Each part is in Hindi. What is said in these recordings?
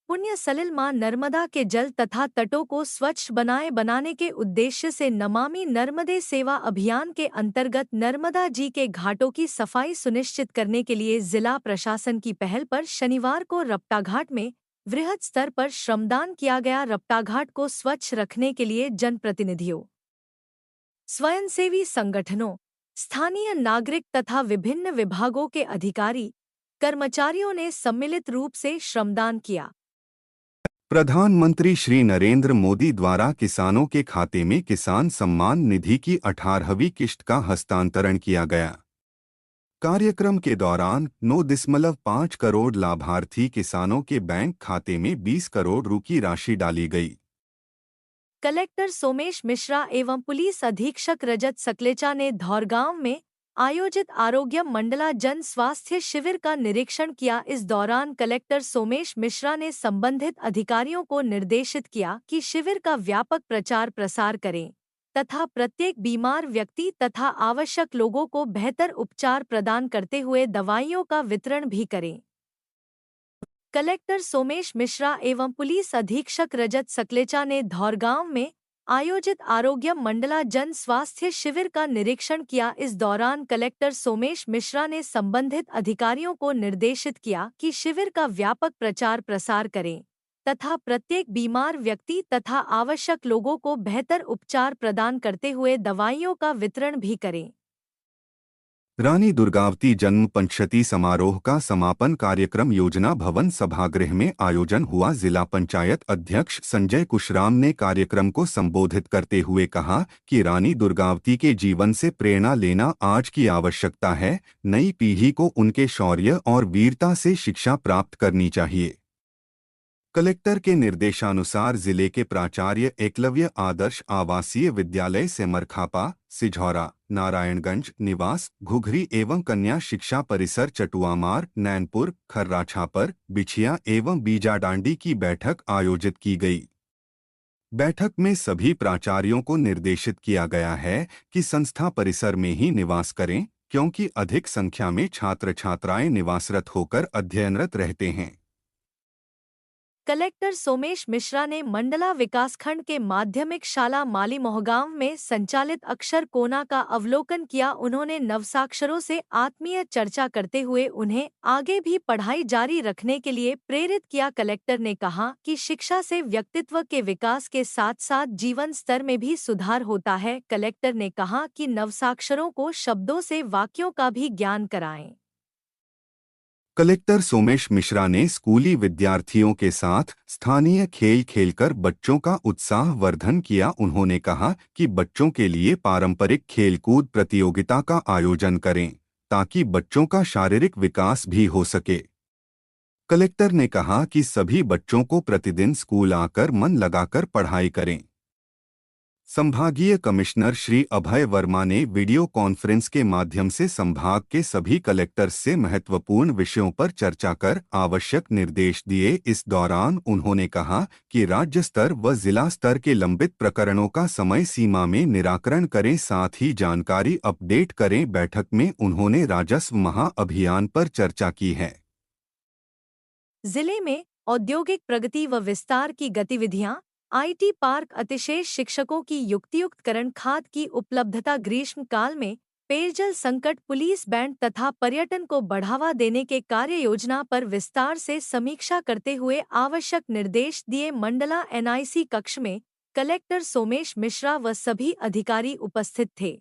पुण्य सलिल मां नर्मदा के जल तथा तटों को स्वच्छ बनाने के उद्देश्य से नमामि नर्मदे सेवा अभियान के अंतर्गत नर्मदा जी के घाटों की सफाई सुनिश्चित करने के लिए जिला प्रशासन की पहल पर शनिवार को रपटाघाट में वृहद स्तर पर श्रमदान किया गया। रपटाघाट को स्वच्छ रखने के लिए जनप्रतिनिधियों, स्वयंसेवी संगठनों, स्थानीय नागरिक तथा विभिन्न विभागों के अधिकारी कर्मचारियों ने सम्मिलित रूप से श्रमदान किया। प्रधानमंत्री श्री नरेंद्र मोदी द्वारा किसानों के खाते में किसान सम्मान निधि की 18वीं किश्त का हस्तांतरण किया गया। कार्यक्रम के दौरान 9.5 करोड़ लाभार्थी किसानों के बैंक खाते में 20 करोड़ रु की राशि डाली गई। कलेक्टर सोमेश मिश्रा एवं पुलिस अधीक्षक रजत सकलेचा ने धौरगांव में आयोजित आरोग्य मंडला जन स्वास्थ्य शिविर का निरीक्षण किया। इस दौरान कलेक्टर सोमेश मिश्रा ने संबंधित अधिकारियों को निर्देशित किया कि शिविर का व्यापक प्रचार प्रसार करें तथा प्रत्येक बीमार व्यक्ति तथा आवश्यक लोगों को बेहतर उपचार प्रदान करते हुए दवाइयों का वितरण भी करें। कलेक्टर सोमेश मिश्रा एवं पुलिस अधीक्षक रजत सकलेचा ने धौरगांव में आयोजित आरोग्य मंडला जन स्वास्थ्य शिविर का निरीक्षण किया। इस दौरान कलेक्टर सोमेश मिश्रा ने संबंधित अधिकारियों को निर्देशित किया कि शिविर का व्यापक प्रचार प्रसार करें तथा प्रत्येक बीमार व्यक्ति तथा आवश्यक लोगों को बेहतर उपचार प्रदान करते हुए दवाइयों का वितरण भी करें। रानी दुर्गावती जन्म पंचशती समारोह का समापन कार्यक्रम योजना भवन सभागृह में आयोजन हुआ। जिला पंचायत अध्यक्ष संजय कुशराम ने कार्यक्रम को संबोधित करते हुए कहा कि रानी दुर्गावती के जीवन से प्रेरणा लेना आज की आवश्यकता है। नई पीढ़ी को उनके शौर्य और वीरता से शिक्षा प्राप्त करनी चाहिए। कलेक्टर के निर्देशानुसार जिले के प्राचार्य एकलव्य आदर्श आवासीय विद्यालय से मरखापा, सिझौरा, नारायणगंज निवास, घुघरी एवं कन्या शिक्षा परिसर चटुआमार, नैनपुर, खर्राछापर, बिछिया एवं बीजाडांडी की बैठक आयोजित की गई। बैठक में सभी प्राचार्यों को निर्देशित किया गया है कि संस्था परिसर में ही निवास करें, क्योंकि अधिक संख्या में छात्र छात्राएं निवासरत होकर अध्ययनरत रहते हैं। कलेक्टर सोमेश मिश्रा ने मंडला विकासखंड के माध्यमिक शाला माली मोहगांव में संचालित अक्षर कोना का अवलोकन किया। उन्होंने नवसाक्षरों से आत्मीय चर्चा करते हुए उन्हें आगे भी पढ़ाई जारी रखने के लिए प्रेरित किया। कलेक्टर ने कहा कि शिक्षा से व्यक्तित्व के विकास के साथ साथ जीवन स्तर में भी सुधार होता है। कलेक्टर ने कहा कि नवसाक्षरों को शब्दों से वाक्यों का भी ज्ञान कराएं। कलेक्टर सोमेश मिश्रा ने स्कूली विद्यार्थियों के साथ स्थानीय खेल खेलकर बच्चों का उत्साह वर्धन किया। उन्होंने कहा कि बच्चों के लिए पारंपरिक खेलकूद प्रतियोगिता का आयोजन करें ताकि बच्चों का शारीरिक विकास भी हो सके। कलेक्टर ने कहा कि सभी बच्चों को प्रतिदिन स्कूल आकर मन लगाकर पढ़ाई करें। संभागीय कमिश्नर श्री अभय वर्मा ने वीडियो कॉन्फ्रेंस के माध्यम से संभाग के सभी कलेक्टर्स से महत्वपूर्ण विषयों पर चर्चा कर आवश्यक निर्देश दिए। इस दौरान उन्होंने कहा कि राज्य स्तर व जिला स्तर के लंबित प्रकरणों का समय सीमा में निराकरण करें, साथ ही जानकारी अपडेट करें। बैठक में उन्होंने राजस्व महाअभियान पर चर्चा की है। जिले में औद्योगिक प्रगति व विस्तार की गतिविधियां, आईटी पार्क, अतिशेष शिक्षकों की युक्तियुक्तकरण, खाद की उपलब्धता, ग्रीष्म काल में पेयजल संकट, पुलिस बैंड तथा पर्यटन को बढ़ावा देने के कार्य योजना पर विस्तार से समीक्षा करते हुए आवश्यक निर्देश दिए। मंडला एनआईसी कक्ष में कलेक्टर सोमेश मिश्रा व सभी अधिकारी उपस्थित थे।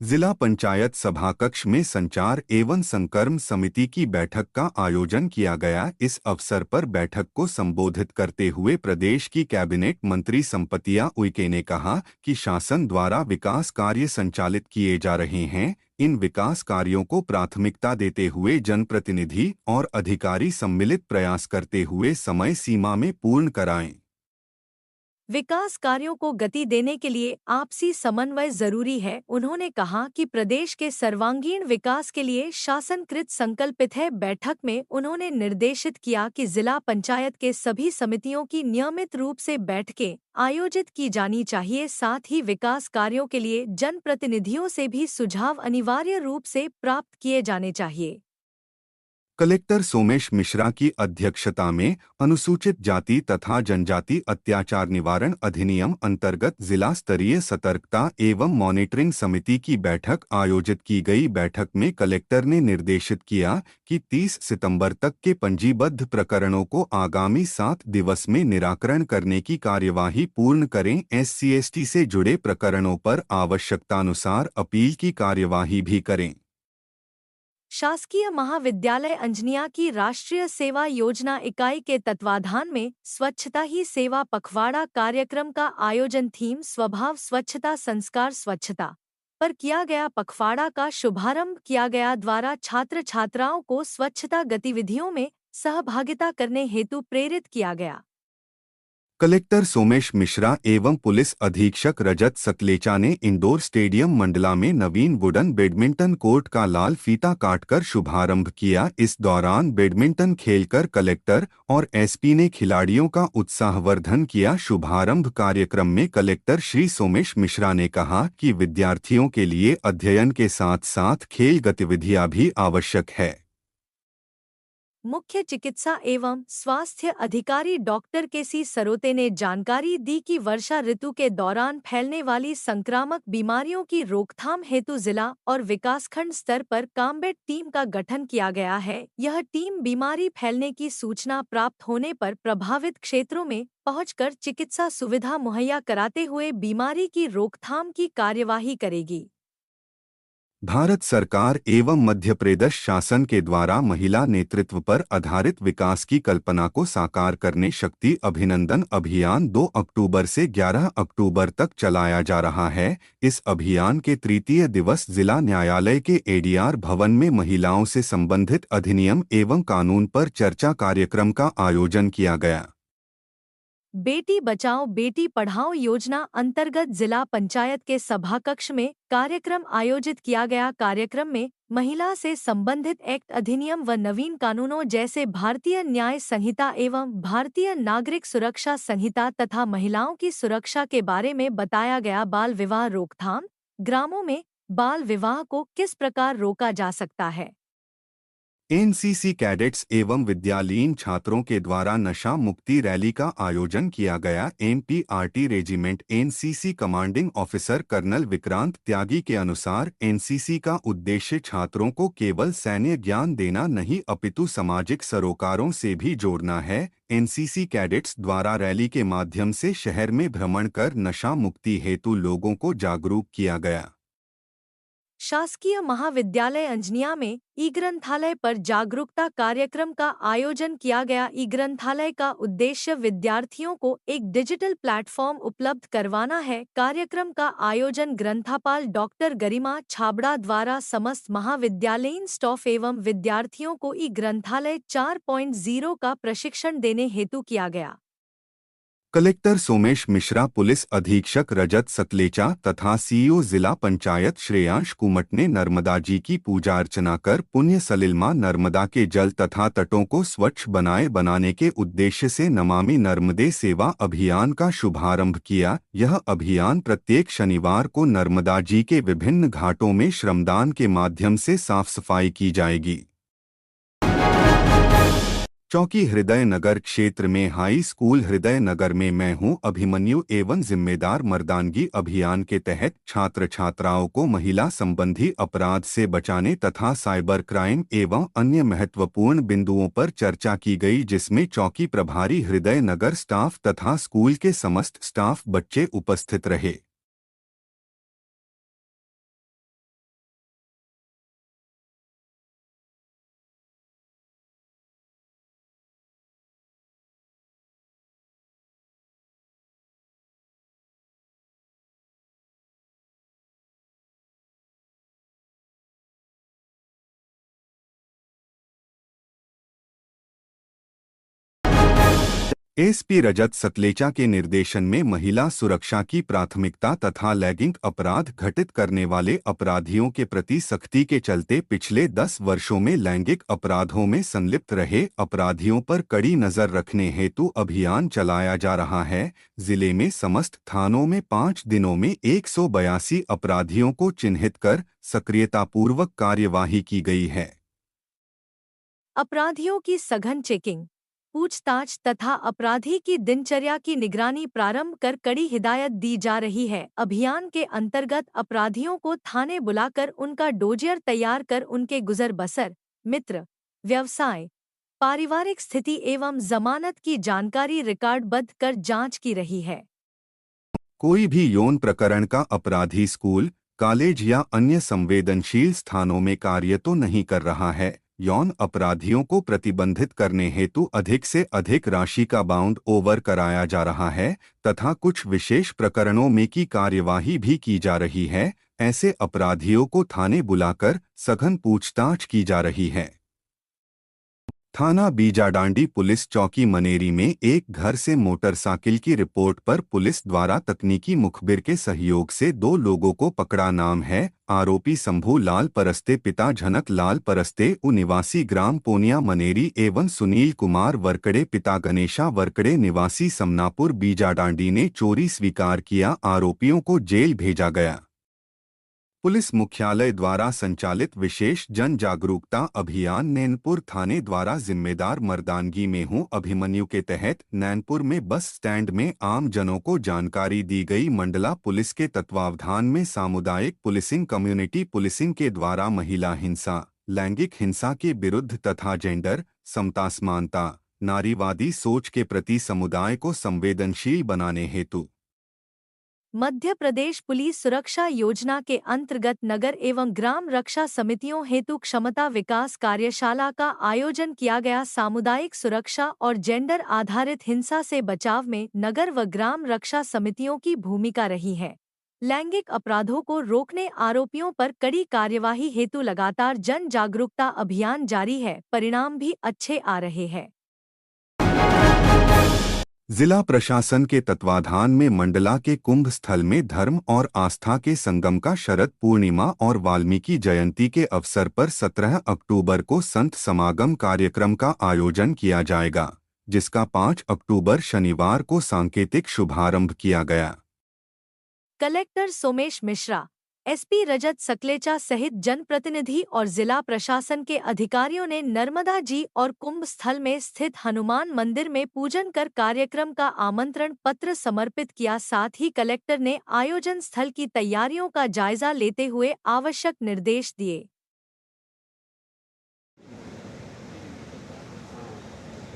जिला पंचायत सभाकक्ष में संचार एवं संकर्म समिति की बैठक का आयोजन किया गया। इस अवसर पर बैठक को संबोधित करते हुए प्रदेश की कैबिनेट मंत्री संपतिया उइके ने कहा कि शासन द्वारा विकास कार्य संचालित किए जा रहे हैं। इन विकास कार्यों को प्राथमिकता देते हुए जनप्रतिनिधि और अधिकारी सम्मिलित प्रयास करते हुए समय सीमा में पूर्ण कराएं। विकास कार्यों को गति देने के लिए आपसी समन्वय जरूरी है। उन्होंने कहा कि प्रदेश के सर्वांगीण विकास के लिए शासन कृत संकल्पित है। बैठक में उन्होंने निर्देशित किया कि जिला पंचायत के सभी समितियों की नियमित रूप से बैठकें आयोजित की जानी चाहिए। साथ ही विकास कार्यों के लिए जनप्रतिनिधियों से भी सुझाव अनिवार्य रूप से प्राप्त किए जाने चाहिए। कलेक्टर सोमेश मिश्रा की अध्यक्षता में अनुसूचित जाति तथा जनजाति अत्याचार निवारण अधिनियम अंतर्गत जिला स्तरीय सतर्कता एवं मॉनिटरिंग समिति की बैठक आयोजित की गई। बैठक में कलेक्टर ने निर्देशित किया कि 30 सितंबर तक के पंजीबद्ध प्रकरणों को आगामी 7 दिवस में निराकरण करने की कार्यवाही पूर्ण करें। SC/ST से जुड़े प्रकरणों पर आवश्यकतानुसार अपील की कार्यवाही भी करें। शासकीय महाविद्यालय अंजनिया की राष्ट्रीय सेवा योजना इकाई के तत्वाधान में स्वच्छता ही सेवा पखवाड़ा कार्यक्रम का आयोजन थीम स्वभाव स्वच्छता संस्कार स्वच्छता पर किया गया। पखवाड़ा का शुभारंभ किया गया द्वारा छात्र छात्राओं को स्वच्छता गतिविधियों में सहभागिता करने हेतु प्रेरित किया गया। कलेक्टर सोमेश मिश्रा एवं पुलिस अधीक्षक रजत सकलेचा ने इंडोर स्टेडियम मंडला में नवीन वुडन बैडमिंटन कोर्ट का लाल फीता काटकर शुभारंभ किया। इस दौरान बैडमिंटन खेलकर कलेक्टर और SP ने खिलाड़ियों का उत्साहवर्धन किया। शुभारंभ कार्यक्रम में कलेक्टर श्री सोमेश मिश्रा ने कहा कि विद्यार्थियों के लिए अध्ययन के साथ साथ खेल गतिविधियां भी आवश्यक है। मुख्य चिकित्सा एवं स्वास्थ्य अधिकारी डॉक्टर KC सरोते ने जानकारी दी कि वर्षा ऋतु के दौरान फैलने वाली संक्रामक बीमारियों की रोकथाम हेतु जिला और विकासखंड स्तर पर कॉम्बैट टीम का गठन किया गया है। यह टीम बीमारी फैलने की सूचना प्राप्त होने पर प्रभावित क्षेत्रों में पहुंचकर चिकित्सा सुविधा मुहैया कराते हुए बीमारी की रोकथाम की कार्यवाही करेगी। भारत सरकार एवं मध्य प्रदेश शासन के द्वारा महिला नेतृत्व पर आधारित विकास की कल्पना को साकार करने शक्ति अभिनंदन अभियान 2 अक्टूबर से 11 अक्टूबर तक चलाया जा रहा है। इस अभियान के तृतीय दिवस जिला न्यायालय के ADR भवन में महिलाओं से संबंधित अधिनियम एवं कानून पर चर्चा कार्यक्रम का आयोजन किया गया। बेटी बचाओ बेटी पढ़ाओ योजना अंतर्गत जिला पंचायत के सभाकक्ष में कार्यक्रम आयोजित किया गया। कार्यक्रम में महिला से संबंधित एक्ट अधिनियम व नवीन कानूनों जैसे भारतीय न्याय संहिता एवं भारतीय नागरिक सुरक्षा संहिता तथा महिलाओं की सुरक्षा के बारे में बताया गया। बाल विवाह रोकथाम, ग्रामों में बाल विवाह को किस प्रकार रोका जा सकता है। NCC कैडेट्स एवं विद्यालयीन छात्रों के द्वारा नशा मुक्ति रैली का आयोजन किया गया। MPRT regiment NCC commanding officer colonel Vikrant Tyagi के अनुसार NCC का उद्देश्य छात्रों को केवल सैन्य ज्ञान देना नहीं अपितु सामाजिक सरोकारों से भी जोड़ना है। NCC कैडेट्स द्वारा रैली के माध्यम से शहर में भ्रमण कर नशा मुक्ति हेतु लोगों को जागरूक किया गया। शासकीय महाविद्यालय अंजनिया में ई-ग्रंथालय पर जागरूकता कार्यक्रम का आयोजन किया गया। ई-ग्रंथालय का उद्देश्य विद्यार्थियों को एक डिजिटल प्लेटफॉर्म उपलब्ध करवाना है। कार्यक्रम का आयोजन ग्रंथापाल डॉक्टर गरिमा छाबड़ा द्वारा समस्त महाविद्यालयीन स्टाफ एवं विद्यार्थियों को ई-ग्रंथालय 4.0 का प्रशिक्षण देने हेतु किया गया। कलेक्टर सोमेश मिश्रा, पुलिस अधीक्षक रजत सकलेचा तथा CEO जिला पंचायत श्रेयांश कुमट ने नर्मदा जी की पूजा अर्चना कर पुण्य सलिलमा नर्मदा के जल तथा तटों को स्वच्छ बनाने के उद्देश्य से नमामि नर्मदे सेवा अभियान का शुभारंभ किया। यह अभियान प्रत्येक शनिवार को नर्मदा जी के विभिन्न घाटों में श्रमदान के माध्यम से साफ सफाई की जाएगी। चौकी हृदय नगर क्षेत्र में हाई स्कूल हृदय नगर में मैं हूं अभिमन्यु एवं जिम्मेदार मर्दानगी अभियान के तहत छात्र छात्राओं को महिला संबंधी अपराध से बचाने तथा साइबर क्राइम एवं अन्य महत्वपूर्ण बिंदुओं पर चर्चा की गई, जिसमें चौकी प्रभारी हृदय नगर स्टाफ तथा स्कूल के समस्त स्टाफ बच्चे उपस्थित रहे। SP रजत सकलेचा के निर्देशन में महिला सुरक्षा की प्राथमिकता तथा लैंगिक अपराध घटित करने वाले अपराधियों के प्रति सख्ती के चलते पिछले 10 वर्षों में लैंगिक अपराधों में संलिप्त रहे अपराधियों पर कड़ी नजर रखने हेतु अभियान चलाया जा रहा है। जिले में समस्त थानों में 5 दिनों में 182 अपराधियों को चिन्हित कर सक्रियतापूर्वक कार्यवाही की गई है। अपराधियों की सघन चेकिंग, पूछताछ तथा अपराधी की दिनचर्या की निगरानी प्रारंभ कर कड़ी हिदायत दी जा रही है। अभियान के अंतर्गत अपराधियों को थाने बुलाकर उनका डोजियर तैयार कर उनके गुजर बसर, मित्र, व्यवसाय, पारिवारिक स्थिति एवं जमानत की जानकारी रिकॉर्डबद्ध कर जांच की रही है। कोई भी यौन प्रकरण का अपराधी स्कूल, कॉलेज या अन्य संवेदनशील स्थानों में कार्य तो नहीं कर रहा है। यौन अपराधियों को प्रतिबंधित करने हेतु अधिक से अधिक राशि का बाउंड ओवर कराया जा रहा है तथा कुछ विशेष प्रकरणों में की कार्यवाही भी की जा रही है। ऐसे अपराधियों को थाने बुलाकर सघन पूछताछ की जा रही है। थाना बीजाडांडी पुलिस चौकी मनेरी में एक घर से मोटरसाइकिल की रिपोर्ट पर पुलिस द्वारा तकनीकी मुखबिर के सहयोग से 2 लोगों को पकड़ा। नाम है आरोपी शंभू लाल परस्ते, पिता झनक लाल परस्ते, निवासी ग्राम पोनिया मनेरी एवं सुनील कुमार वरकड़े, पिता गणेशा वरकड़े, निवासी समनापुर बीजाडांडी ने चोरी स्वीकार किया। आरोपियों को जेल भेजा गया। पुलिस मुख्यालय द्वारा संचालित विशेष जन जागरूकता अभियान नैनपुर थाने द्वारा जिम्मेदार मर्दानगी में हूं अभिमन्यु के तहत नैनपुर में बस स्टैंड में आम जनों को जानकारी दी गई। मंडला पुलिस के तत्वावधान में सामुदायिक पुलिसिंग, कम्युनिटी पुलिसिंग के द्वारा महिला हिंसा, लैंगिक हिंसा के विरुद्ध तथा जेंडर समता, समानता, नारीवादी सोच के प्रति समुदाय को संवेदनशील बनाने हेतु मध्य प्रदेश पुलिस सुरक्षा योजना के अंतर्गत नगर एवं ग्राम रक्षा समितियों हेतु क्षमता विकास कार्यशाला का आयोजन किया गया। सामुदायिक सुरक्षा और जेंडर आधारित हिंसा से बचाव में नगर व ग्राम रक्षा समितियों की भूमिका रही है। लैंगिक अपराधों को रोकने, आरोपियों पर कड़ी कार्यवाही हेतु लगातार जन जागरूकता अभियान जारी है। परिणाम भी अच्छे आ रहे हैं। जिला प्रशासन के तत्वाधान में मंडला के कुंभ स्थल में धर्म और आस्था के संगम का शरद पूर्णिमा और वाल्मीकि जयंती के अवसर पर 17 अक्टूबर को संत समागम कार्यक्रम का आयोजन किया जाएगा, जिसका 5 अक्टूबर शनिवार को सांकेतिक शुभारंभ किया गया। कलेक्टर सोमेश मिश्रा, एसपी रजत सकलेचा सहित जनप्रतिनिधि और जिला प्रशासन के अधिकारियों ने नर्मदा जी और कुंभ स्थल में स्थित हनुमान मंदिर में पूजन कर कार्यक्रम का आमंत्रण पत्र समर्पित किया। साथ ही कलेक्टर ने आयोजन स्थल की तैयारियों का जायजा लेते हुए आवश्यक निर्देश दिए।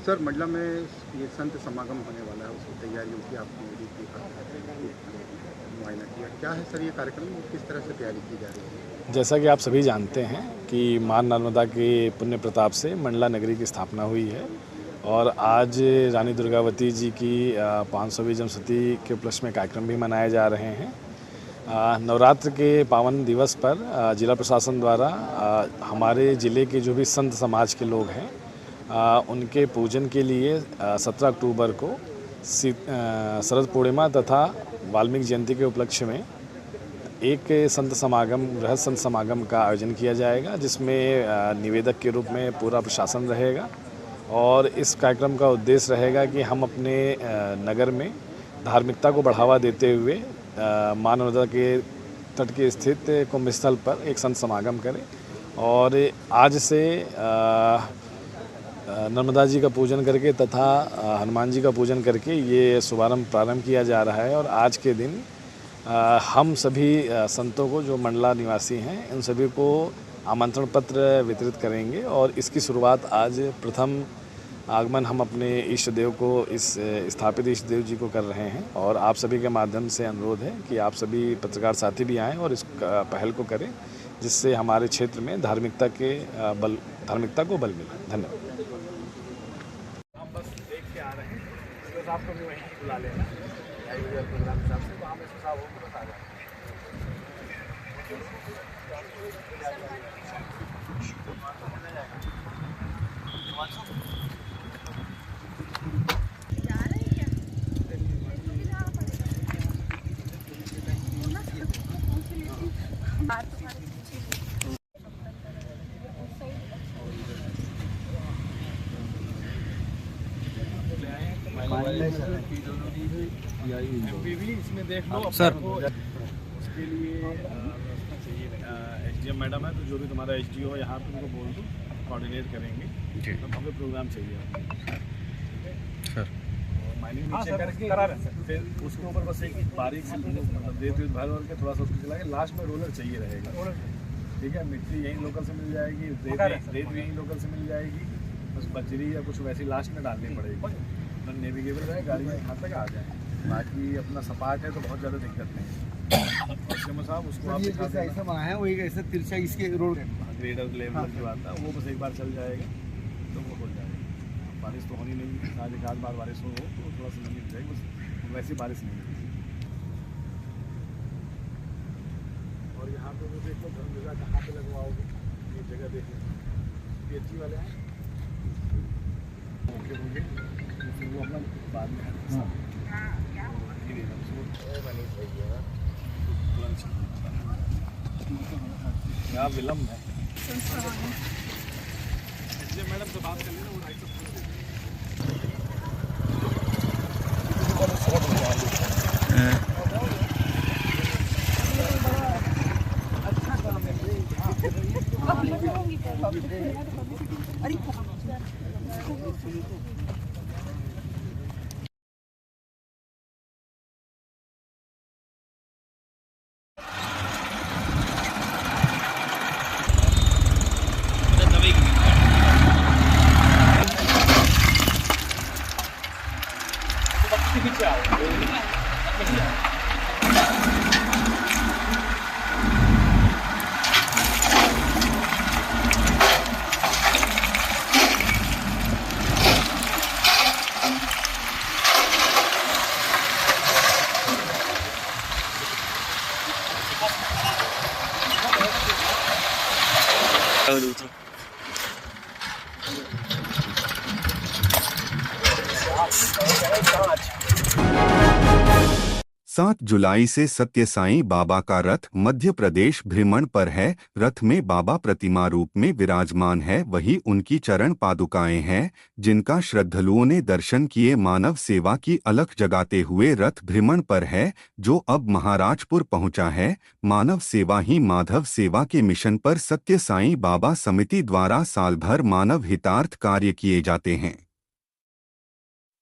सर, मंडला में ये संत समागम होने वाला है, उसकी तैयारियों की आपने मुआयना किया, क्या है सर ये कार्यक्रम, किस तरह से तैयारी की जा रही है? जैसा कि आप सभी जानते हैं कि मां नर्मदा के पुण्य प्रताप से मंडला नगरी की स्थापना हुई है और आज रानी दुर्गावती जी की 500वीं जन्मशती के उपलक्ष्य में कार्यक्रम भी मनाए जा रहे हैं। नवरात्र के पावन दिवस पर जिला प्रशासन द्वारा हमारे ज़िले के जो भी संत समाज के लोग हैं उनके पूजन के लिए 17 अक्टूबर को शरद पूर्णिमा तथा वाल्मीकि जयंती के उपलक्ष्य में एक संत समागम, बृहद संत समागम का आयोजन किया जाएगा, जिसमें निवेदक के रूप में पूरा प्रशासन रहेगा। और इस कार्यक्रम का उद्देश्य रहेगा कि हम अपने नगर में धार्मिकता को बढ़ावा देते हुए मां नर्मदा के तट के स्थित कुंभ स्थल पर एक संत समागम करें। और आज से नर्मदा जी का पूजन करके तथा हनुमान जी का पूजन करके ये शुभारंभ प्रारंभ किया जा रहा है। और आज के दिन हम सभी संतों को, जो मंडला निवासी हैं, इन सभी को आमंत्रण पत्र वितरित करेंगे। और इसकी शुरुआत आज प्रथम आगमन हम अपने इष्ट देव को, इस स्थापित इष्ट देव जी को कर रहे हैं। और आप सभी के माध्यम से अनुरोध है कि आप सभी पत्रकार साथी भी आएँ और इस पहल को करें, जिससे हमारे क्षेत्र में धार्मिकता को बल मिले। धन्यवाद। आ रहे हैं तो आपको भी वहीं बुला लेना प्रोग्राम हिसाब से, तो हम इस हिसाब होकर बता दें। इसमें देख लो सर, उसके लिए चाहिए एसडीएम मैडम है, तो जो भी तुम्हारा एसडीओ है यहाँ पे उनको बोल दो, कोऑर्डिनेट करेंगे। तो भव्य प्रोग्राम चाहिए सर। माइनिंग नीचे करके फिर उसके ऊपर बस एक बारीक से मतलब रेत भर के थोड़ा सा उसको चला के लास्ट में रोलर चाहिए रहेगा। ठीक है, मिट्टी यहीं लोकल से मिल जाएगी, रेत भी यहीं लोकल से मिल जाएगी, बस बजरी या कुछ वैसी लास्ट में डालनी पड़ेगी, मतलब नेविगेबल रहे, गाड़ियाँ यहाँ तक आ जाए। बाकी अपना सपाट है तो बहुत ज़्यादा दिक्कत नहीं है। साहब उसको आप ऐसा बनाया वही ऐसा तिरछा इसके रोड ग्रेडर लेवल की बात है, वो बस एक बार चल जाएगा तो वो हो जाएगा। बारिश तो होनी नहीं, आज एक आध बार बारिश हो तो थोड़ा सा नमी जाएगी, बस वैसी बारिश नहीं होगी। और यहाँ पे वो देखो धर्म जगह कहाँ पे लगवाओगे, ये जगह देख लो, पीएचई वाले हैं ओके होंगे, फिर वो अपना बाद में यहाँ विलम्ब है, इसलिए मैडम से बात कर लेना, वो 250 7 जुलाई से सत्य साईं बाबा का रथ मध्य प्रदेश भ्रमण पर है। रथ में बाबा प्रतिमा रूप में विराजमान है, वही उनकी चरण पादुकाएं हैं, जिनका श्रद्धालुओं ने दर्शन किए। मानव सेवा की अलख जगाते हुए रथ भ्रमण पर है, जो अब महाराजपुर पहुंचा है। मानव सेवा ही माधव सेवा के मिशन पर सत्य साईं बाबा समिति द्वारा साल भर मानव हितार्थ कार्य किए जाते हैं।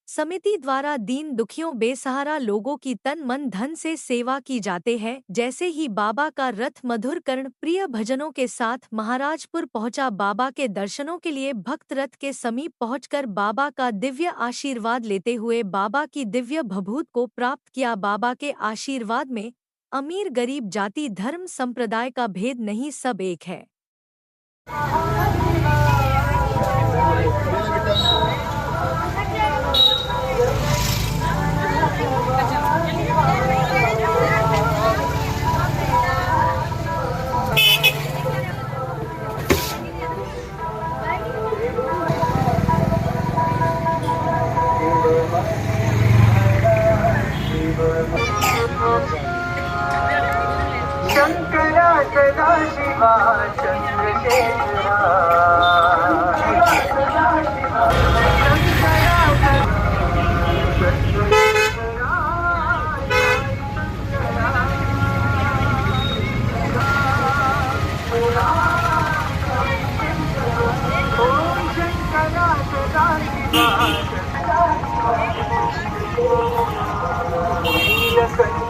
समिति द्वारा दीन दुखियों बेसहारा लोगों की तन मन धन से सेवा की जाते हैं। जैसे ही बाबा का रथ मधुर कर्ण प्रिय भजनों के साथ महाराजपुर पहुंचा, बाबा के दर्शनों के लिए भक्त रथ के समीप पहुंचकर बाबा का दिव्य आशीर्वाद लेते हुए बाबा की दिव्य भभूत को प्राप्त किया। बाबा के आशीर्वाद में अमीर गरीब जाति धर्म संप्रदाय का भेद नहीं, सब एक है। शंकरा सदा शिवा चंद्रशेखरा ओम शंकरा सदा शिवा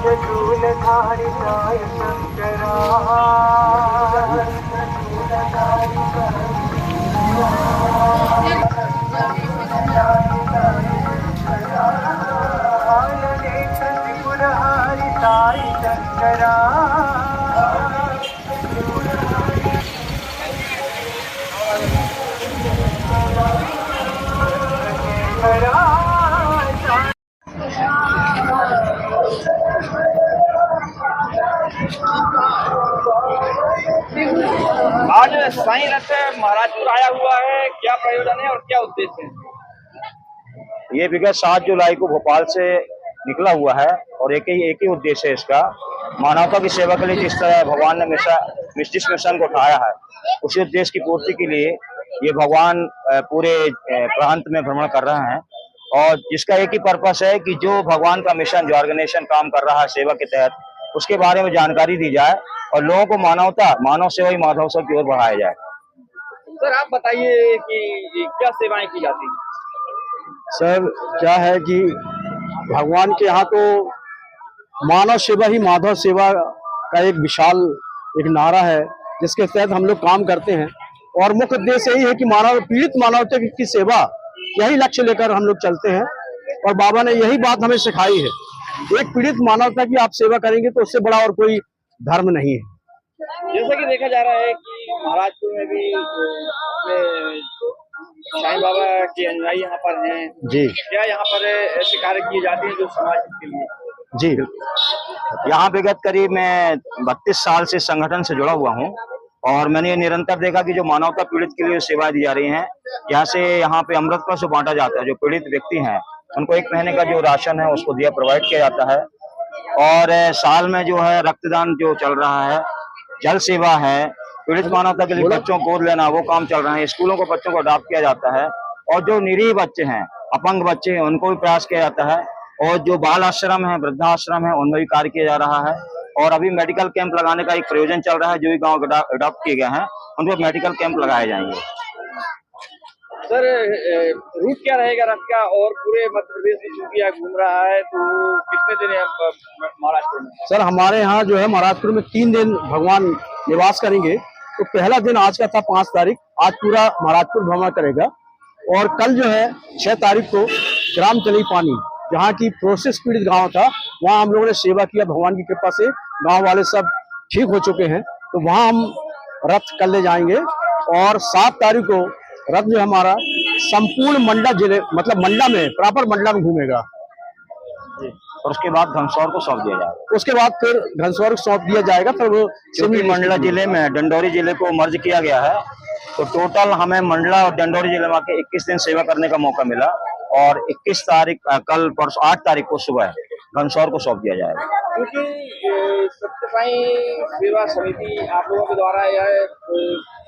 कंचूलधारिताय शंकरा त्रिपुरहारिताय शंकरा आज साईं रथ महाराजपुर आया हुआ है, क्या प्रयोजन है और क्या उद्देश्य है? ये विगत 7 जुलाई को भोपाल से निकला हुआ है और एक ही उद्देश्य है इसका। मानवता की सेवा के लिए जिस तरह भगवान ने जिस मिशन को उठाया है, उसी उद्देश्य की पूर्ति के लिए ये भगवान पूरे प्रांत में भ्रमण कर रहे हैं, और जिसका एक ही पर्पस है कि जो भगवान का मिशन, जो ऑर्गेनाइजेशन काम कर रहा है सेवा के तहत, उसके बारे में जानकारी दी जाए और लोगों को मानव सेवा ही माधव सेवा की ओर बढ़ाया जाए। सर आप बताइए कि क्या सेवाएं की जाती हैं? सर क्या है कि भगवान के यहाँ तो मानव सेवा ही माधव सेवा का एक विशाल एक नारा है, जिसके तहत हम लोग काम करते हैं। और मुख्य उद्देश्य यही है कि पीड़ित मानवता की सेवा, यही लक्ष्य लेकर हम लोग चलते हैं। और बाबा ने यही बात हमें सिखाई है, एक पीड़ित मानवता की आप सेवा करेंगे तो उससे बड़ा और कोई धर्म नहीं है। जैसा कि देखा जा रहा है कि महाराजपुर में भी अपने साईं बाबा की अनुयायी यहाँ पर हैं जी। क्या यहाँ पर ऐसे कार्य किए जाते हैं जो समाज के लिए? जी, यहाँ विगत करीब मैं 32 साल से संगठन से जुड़ा हुआ हूँ और मैंने ये निरंतर देखा कि जो मानवता पीड़ित के लिए सेवाएं दी जा रही हैं, यहाँ पे अमृत कलश बांटा जाता है। जो पीड़ित व्यक्ति हैं उनको 1 महीने का जो राशन है उसको प्रोवाइड किया जाता है। और साल में जो है रक्तदान जो चल रहा है, जल सेवा है, पीड़ित मानवता के लिए बच्चों को गोद लेना वो काम चल रहा है। स्कूलों को बच्चों को अडॉप्ट किया जाता है और जो निरीह बच्चे हैं, अपंग बच्चे हैं, उनको भी प्रयास किया जाता है। और जो बाल आश्रम है, वृद्धाश्रम है, उनमें भी कार्य किया जा रहा है। और अभी मेडिकल कैंप लगाने का एक प्रयोजन चल रहा है। जो भी गाँव अडॉप्ट किए गए हैं उन पर मेडिकल कैंप लगाए जाएंगे। सर रूट क्या रहेगा रथ का? और पूरे मध्य प्रदेश में चूंकि यह घूम रहा है तो कितने दिन है महाराजपुर में? सर हमारे यहाँ जो है महाराजपुर में 3 दिन भगवान निवास करेंगे। तो पहला दिन आज का था 5 तारीख, आज पूरा महाराजपुर भ्रमण करेगा। और कल जो है 6 तारीख को ग्राम चली पानी, जहाँ की प्रोसेस पीड़ित गांव था, वहाँ हम लोगों ने सेवा किया। भगवान की कृपा से गांव वाले सब ठीक हो चुके हैं। तो वहाँ हम रथ कल ले जाएंगे। और 7 तारीख को रथ जो हमारा संपूर्ण मंडला जिले, मतलब मंडला में, प्रॉपर मंडला में घूमेगा। और उसके बाद घनसौर को सौंप दिया जाएगा। उसके बाद फिर घनसौर को सौंप दिया जाएगा। फिर वो क्योंकि मंडला जिले में डंडौरी जिले को मर्ज किया गया है, तो टोटल हमें मंडला और डंडौरी जिले में आके 21 दिन सेवा करने का मौका मिला। और 21 तारीख कल परसों 8 तारीख को सुबह घनसौर को सौंप दिया जाएगा। क्योंकि सत्य साईं सेवा समिति आप लोगों के द्वारा यह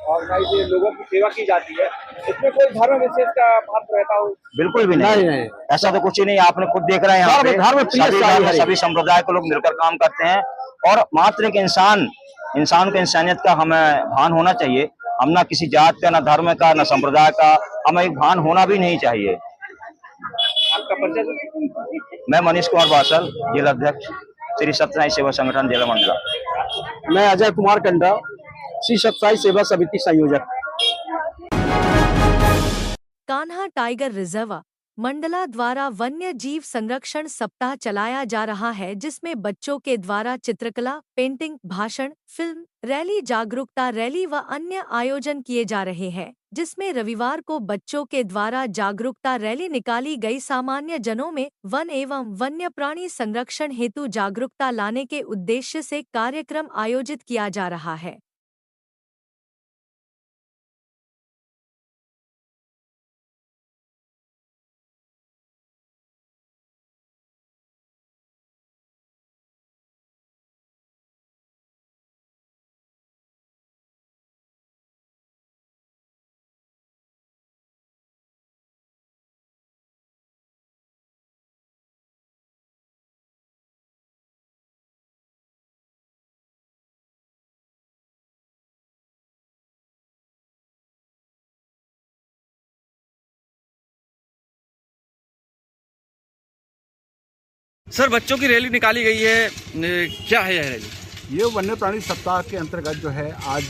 ऑर्गेनाइज लोगों की सेवा की जाती है, इसमें कोई धर्म विशेष का महत्व रहता हो? बिल्कुल भी नहीं। ऐसा तो कुछ ही नहीं। आपने खुद देख रहे हैं यहाँ पे सभी संप्रदाय के लोग मिलकर काम करते हैं। और मात्र एक इंसान को इंसानियत का हमें भान होना चाहिए। हम ना किसी जात का, ना धर्म का, ना संप्रदाय का, हमें एक भान होना भी नहीं चाहिए। आपका परिचय? मैं मनीष कुमार बासल, जिला अध्यक्ष श्री सत्य साई सेवा संगठन जिला मंडला। मैं अजय कुमार कंडा, श्री सत्य साई सेवा समिति संयोजक। कान्हा टाइगर रिजर्व मंडला द्वारा वन्य जीव संरक्षण सप्ताह चलाया जा रहा है, जिसमें बच्चों के द्वारा चित्रकला, पेंटिंग, भाषण, फिल्म, रैली, जागरूकता रैली व अन्य आयोजन किए जा रहे हैं। जिसमें रविवार को बच्चों के द्वारा जागरूकता रैली निकाली गई। सामान्य जनों में वन एवं वन्य प्राणी संरक्षण हेतु जागरूकता लाने के उद्देश्य से कार्यक्रम आयोजित किया जा रहा है। सर बच्चों की रैली निकाली गई है, क्या है यह रैली? ये वन्य प्राणी सप्ताह के अंतर्गत जो है आज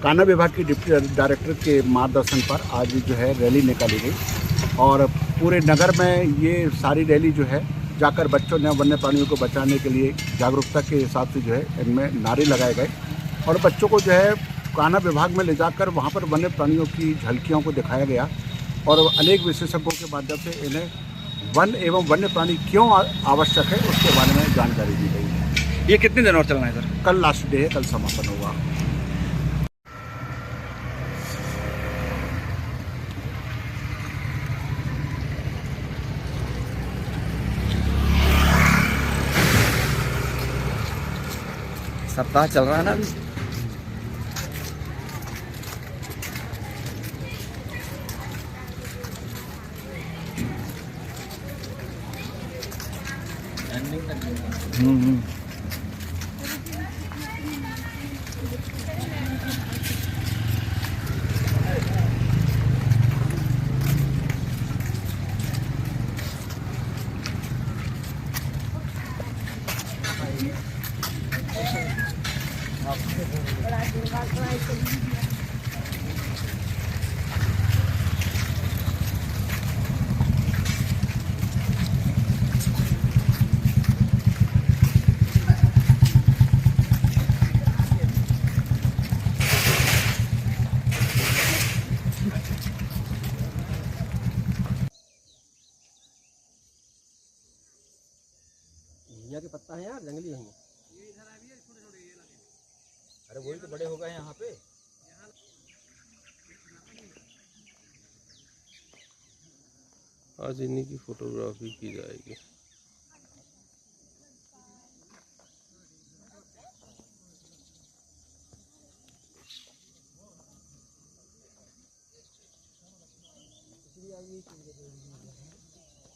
कान्हा विभाग की डिप्टी डायरेक्टर के मार्गदर्शन पर आज जो है रैली निकाली गई। और पूरे नगर में ये सारी रैली जो है जाकर बच्चों ने वन्य प्राणियों को बचाने के लिए जागरूकता के हिसाब से जो है इनमें नारे लगाए गए। और बच्चों को जो है कान्हा विभाग में ले जाकर वहाँ पर वन्य प्राणियों की झलकियों को दिखाया गया। और अनेक विशेषज्ञों के माध्यम से इन्हें वन एवं वन्य प्राणी क्यों आवश्यक है उसके बारे में जानकारी दी गई है। ये कितने दिन और चलना है सर? कल लास्ट डे है, कल समापन होगा। सप्ताह चल रहा है ना अभी? धनिया के पत्ता है यार, जंगली है। अरे वही तो बड़े हो गए यहाँ पे। आज इन्हीं की फोटोग्राफी की जाएगी।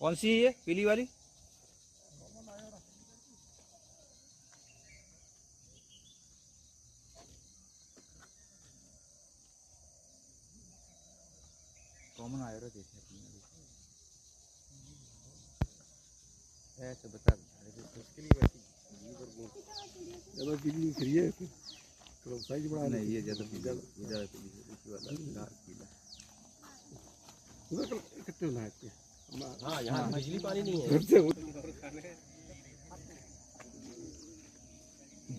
कौन सी है ये पीली वाली? कॉमन आया रहा देखने ऐसे बता उसके लिए वैसी ज़्यादा पीली खरी है, थोड़ा साइज बड़ा नहीं, ये ज़्यादा पीला इसी वाला डार्क पीला इकट्ठे नहाए थे। हाँ, यहाँ बिजली पानी नहीं है। घर से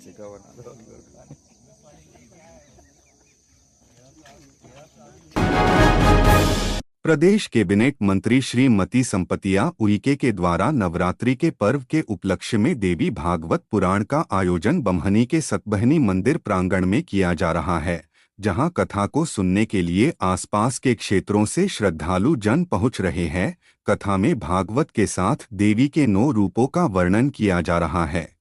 जगह बना दो खाने। प्रदेश कैबिनेट मंत्री श्रीमती संपतिया उइके के द्वारा नवरात्रि के पर्व के उपलक्ष्य में देवी भागवत पुराण का आयोजन बम्हनी के सतबहनी मंदिर प्रांगण में किया जा रहा है, जहां कथा को सुनने के लिए आसपास के क्षेत्रों से श्रद्धालु जन पहुंच रहे हैं। कथा में भागवत के साथ देवी के 9 रूपों का वर्णन किया जा रहा है।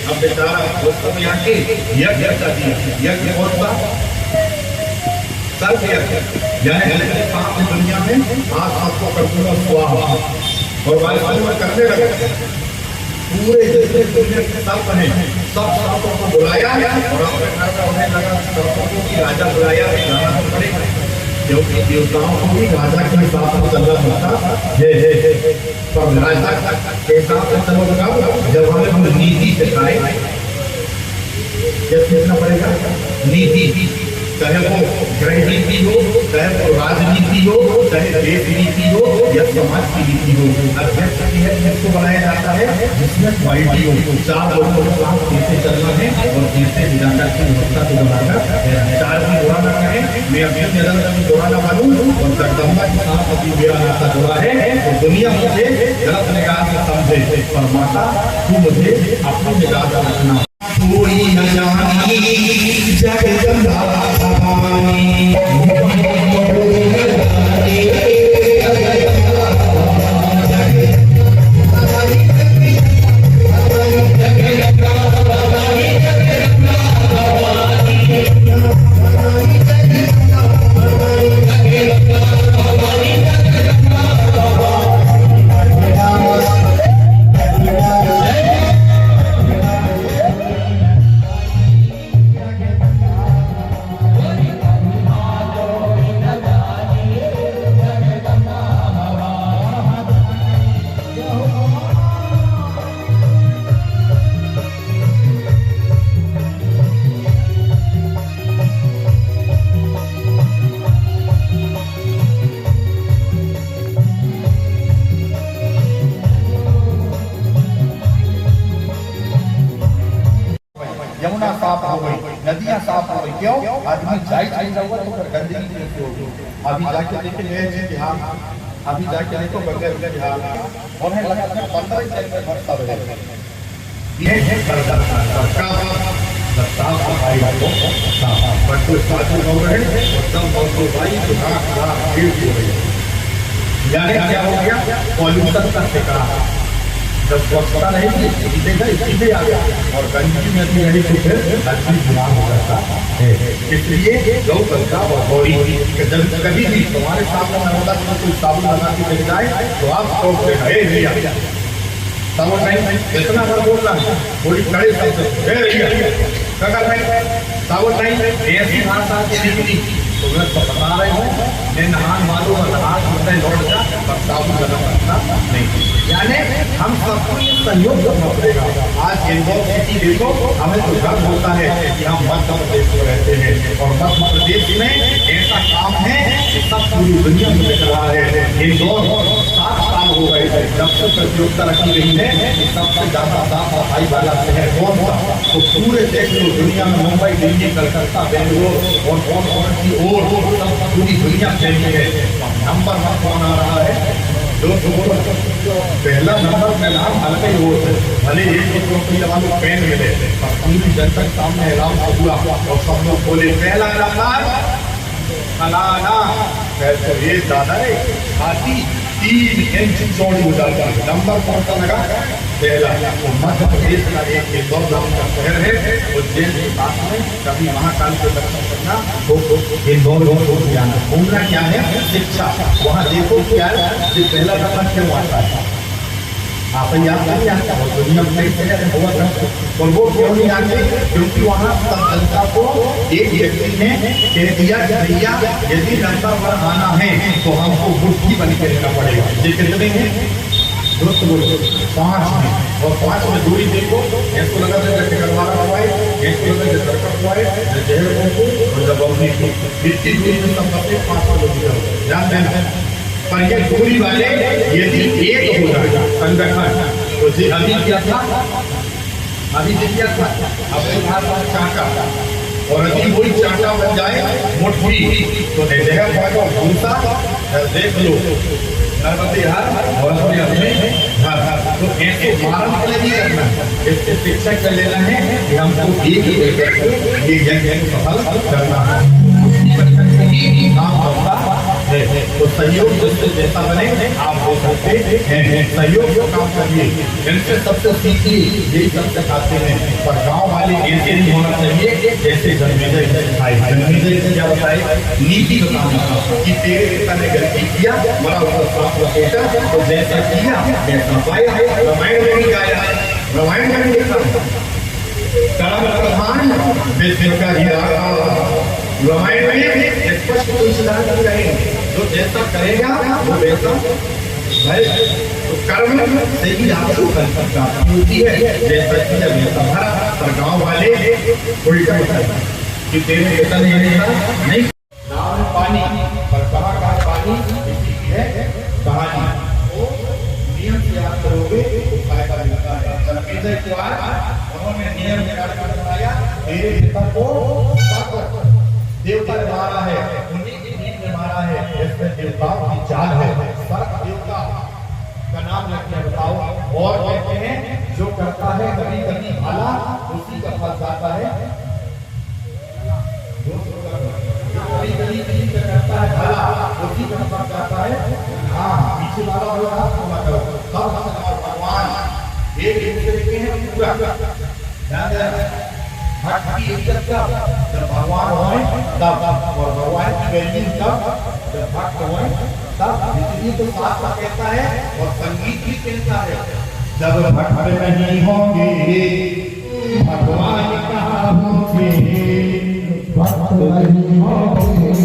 अब बेचारा दोस्तों में आके यज्ञ कर दिया। यज्ञ कौन सा? सर्व यज्ञ, यानी साथ दुनिया में आज आपको कर्पूर स्वाहा और वायुमंडल में करने लगे। पूरे जितने दुनिया के सर्प हैं सब सर्पों को बुलाया और अपने घर में उन्हें लगा सर्पों को कि राजा बुलाया जाना तो पड़ेगा, क्योंकि देवताओं को भी राजा के हिसाब से चलना होता है। पर राजा के हिसाब से चलोगा जब हमें नीति सिखाए, क्या सीखना पड़ेगा? नीति, चाहे वो गृह नीति हो, चाहे वो राजनीति हो, चाहे देश नीति हो या समाज की नीति हो। अध्यक्ष की है जिसको बनाया जाता है जिसमें क्वालिटी हो, चार लोगों के साथ कैसे चलना है और कैसे निराकर की व्यवस्था को बनाकर चार की बुरा न करें। मैं अपनी निरंतर की बुरा न मानूं और जगदम्बा के साथ अभी मेरा नाता जुड़ा है तो दुनिया मुझे गलत निगाह से समझे, पर माता तू मुझे अपनी निगाह से रखना। कोई न जानी जगदम्बा भवानी, यमुना साफ हो गई, नदियां साफ हो गई। क्यों? आदमी जाए नहीं जाऊंगा तो फिर गंदगी कैसे होगी? अभी जाके देखेंगे बिहार, अभी जाके नहीं तो बगैर बिहार और है लगातार 15 दिन में भरता रहेगा। ये है सरकार साफ सफाई को पर कोई साधु हो गए एकदम बहुत भाई भीड़ हो गई, यानी क्या हो गया? पॉल्यूशन का शिकार। जब स्वच्छता रहेगी सीधे आ गया और गंदगी में भी रही तो फिर आदमी बीमार हो जाता है। इसलिए गौ गंगा और गौरी जब कभी भी तुम्हारे सामने नर्मदा में कोई साबुन लगा के मिल जाए तो आप सोचते हैं साबुन नहीं, इतना बार बोल रहा है थोड़ी कड़े शब्द क्या कर रहे हैं? साबुन नहीं, ऐसी भाषा की निकली तो मैं तो बता रहे हूँ, मैं नहान मालूम हाथ मुझे लौट जा पर साबुन लगा सकता नहीं। यानी हम सबको ये सहयोग करना पड़ेगा। आज इंदौर सिटी देखो, हमें तो गर्व होता है कि हम मध्य प्रदेश में रहते हैं और मध्य प्रदेश में ऐसा काम है कि सब पूरी दुनिया में दिख रहा है। इंदौर 7 साल हो गए थे जब से प्रतियोगिता रखी गई है कि सबसे ज्यादा साफ सफाई वाला शहर कौन सा, तो पूरे देश में दुनिया में मुंबई, दिल्ली, कलकत्ता, बेंगलोर और कौन सी और सब पूरी दुनिया फैली है। नंबर 1 कौन आ रहा है? पहला नंबर में नाम हल्के ही होते, भले एक ही चौकी लगा लो पेन मिले और पूरी जनता के सामने ऐलान हुआ और सब लोग बोले पहला नंबर फलाना। तो ये दादा है हाथी 3 इंच चौड़ी हो जाता है। नंबर कौन सा लगा? पहला। तो मध्य प्रदेश का एक इंदौर नाम का शहर है, उज्जैन के पास में, कभी महाकाल के दर्शन करना तो इंदौर जाना। घूमना क्या है? शिक्षा। वहाँ देखो क्या है कि पहला नंबर क्यों आता है, आप याद नहीं आता और दुनिया में हुआ और वो क्यों नहीं आते? क्योंकि वहाँ सब जनता को एक व्यक्ति ने कह दिया कि भैया यदि नंबर 1 आना है तो हमको बुद्धि बन के रहना पड़ेगा। ये कितने हैं दोस्त? बोलो 5 में, और 5 में दूरी देखो, ऐसा लगा जैसे करवाना हुआ है, ऐसा लगा जैसे सरकट हुआ है, जैसे और जब अपनी इतनी दूरी में सब 5 किलोमीटर ध्यान देना। पर ये दूरी वाले यदि एक हो जाएगा संगठन तो जी अभी क्या था, अभी क्या था अपने हाथ चाटा और यदि कोई चाटा बन जाए मुट्ठी तो भूसा देख लो नर्मदे हर और अपने घर। तो ऐसे मारन के लिए नहीं करना, इससे शिक्षा कर लेना है कि हमको एक ही यज्ञ सफल करना है। काम होता है तो सहयोग जिससे जैसा बने आप हो सकते हैं। सहयोग को काम करिए, इनसे सबसे सीखिए, यही सब सिखाते हैं। पर गाँव वाले ऐसे नहीं होना चाहिए जैसे जन्मेजय सिखाए। जन्मेजय से क्या बताए, नीति बताना कि तेरे पिता ने गलती किया, बड़ा उसका सोचा तो जैसा किया वैसा पाया। रामायण में भी गाया, रामायण में भी देखा कर्म प्रधान विष्णु का हीरा। रामायण में स्पष्ट सिद्धांत करेंगे, जो जैसा करेगा वो वैसा है। तो कर्म से ही आपको प्राप्ति होती है, जैसा किया वैसा भरा। पर गाँव वाले उल्टा कि तेरे पिता ने नहीं नाम पानी पर कहाँ का पानी है कहानी। तो नियम से याद करोगे तो फायदा मिलता है। जन्मेजय के बाद उन्होंने नियम बताया, तेरे पिता को देवता ने मारा है, उन्हीं की नींद ने मारा है, इसमें देवताओं की चाल है। सर्प देवता का नाम लेके बताओ। और कहते हैं जो करता है कभी कभी भला उसी का फल जाता है। कभी कभी किसी का करता है भला उसी का फल जाता है। हाँ, पीछे वाला होगा सब भगवान एक दूसरे के हैं पूरा। भक्त की इज्जत कब, जब भगवान होए तब, और भगवान की वैल्यू तब जब भक्त होए तब। इसलिए तो शास्त्र कहता है और संगीत भी कहता है, जब भक्त नहीं होंगे भगवान कहाँ होंगे, भक्त नहीं होंगे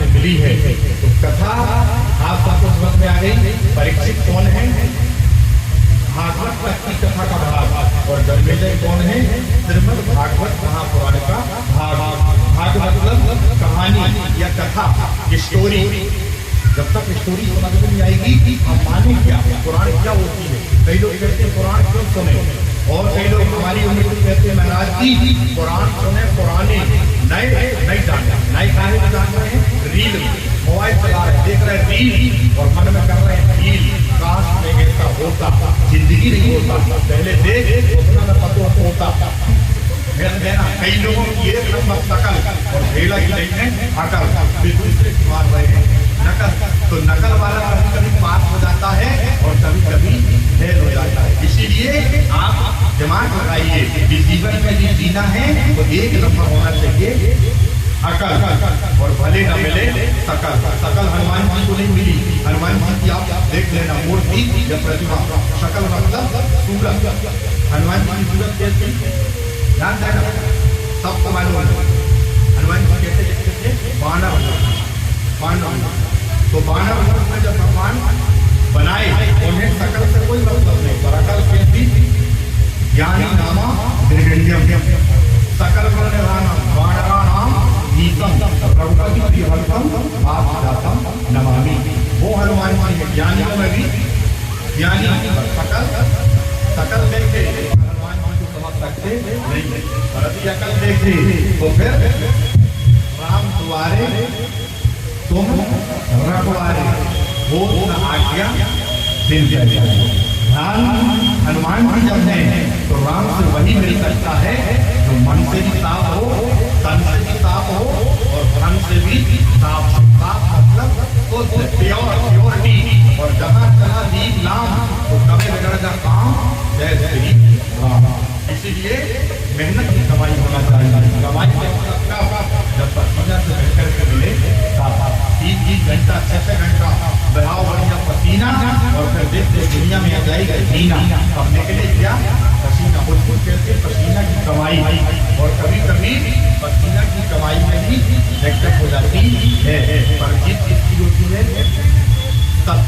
मिली है। तो कथा आप सबको समझ में आ गई। परीक्षित कौन है? भागवत की कथा का भाग। और जन्मेजय कौन है? श्रीमद् भागवत महापुराण का भाग। भाग मतलब कहानी या कथा, स्टोरी। जब तक स्टोरी समझ में नहीं आएगी हम माने क्या पुराण क्या होती है। कई लोग कहते हैं पुराण क्यों सुने, और कई लोग हमारी उम्र में कहते हैं महाराज जी पुराण सुने पुराने नए नहीं जाने। नए काहे में जान रहे हैं? रील मोबाइल चला रहे, देख रहे हैं रील और मन में कर रहे हैं रील। काश में ऐसा होता, जिंदगी नहीं होता। पहले देख उतना पतो होता देना कई लोगों की एक नंबर शकल और भेला की नहीं है अकल, वे दूसरे की मार रहे हैं नकल। तो नकल वाला कभी कभी पास हो जाता है और कभी कभी फेल हो जाता है। इसीलिए आप दिमाग लगाइए कि जीवन में जो जीना है तो एक नंबर होना चाहिए अकल, और भले न मिले सकल। सकल हनुमान जी को नहीं मिली, हनुमान जी की आप देख लेना मूर्ति या प्रतिमा, शकल मतलब सूरत, हनुमान जी की सूरत कैसी ध्यान देना, सबको मालूम है हनुमान जी कैसे देखते थे, बानर बानर। तो बानर में जब भगवान बनाए उन्हें सकल से कोई मतलब नहीं, पर अकल कैसी, ज्ञानी नामा निर्गण्यम, सकल बानरा नाम नीतम रघुपति प्रियवंतम आपदातम नमामि। वो हनुमान जी है ज्ञानियों में भी ज्ञानी, सकल देखे हनुमान जी को समझ सकते नहीं, और यदि अकल देखे तो फिर राम द्वारे तुम रखवारे, वो आज्ञा दिन ध्यान हनुमान जी जब है तो राम से वही मिल सकता है जो मन से भी साफ हो, तन से भी साफ हो और धन से भी साफ। साफ मतलब तो प्योरिटी, और जहाँ चला दीप नाम तो कभी बिगड़ जा काम जय श्री राम। इसीलिए मेहनत की कमाई होना चाहिए। कमाई जब पसीना से बेहतर के मिले 3 घंटा 6 घंटा बहाव बढ़िया पसीना, और फिर देखते दुनिया में आ जाएगा जीना, करने के लिए क्या पसीना, उसको कहते पसीना की कमाई। और कभी कभी पसीना की कमाई में भी दिक्कत हो जाती है, पर जीत किसकी होती है, सब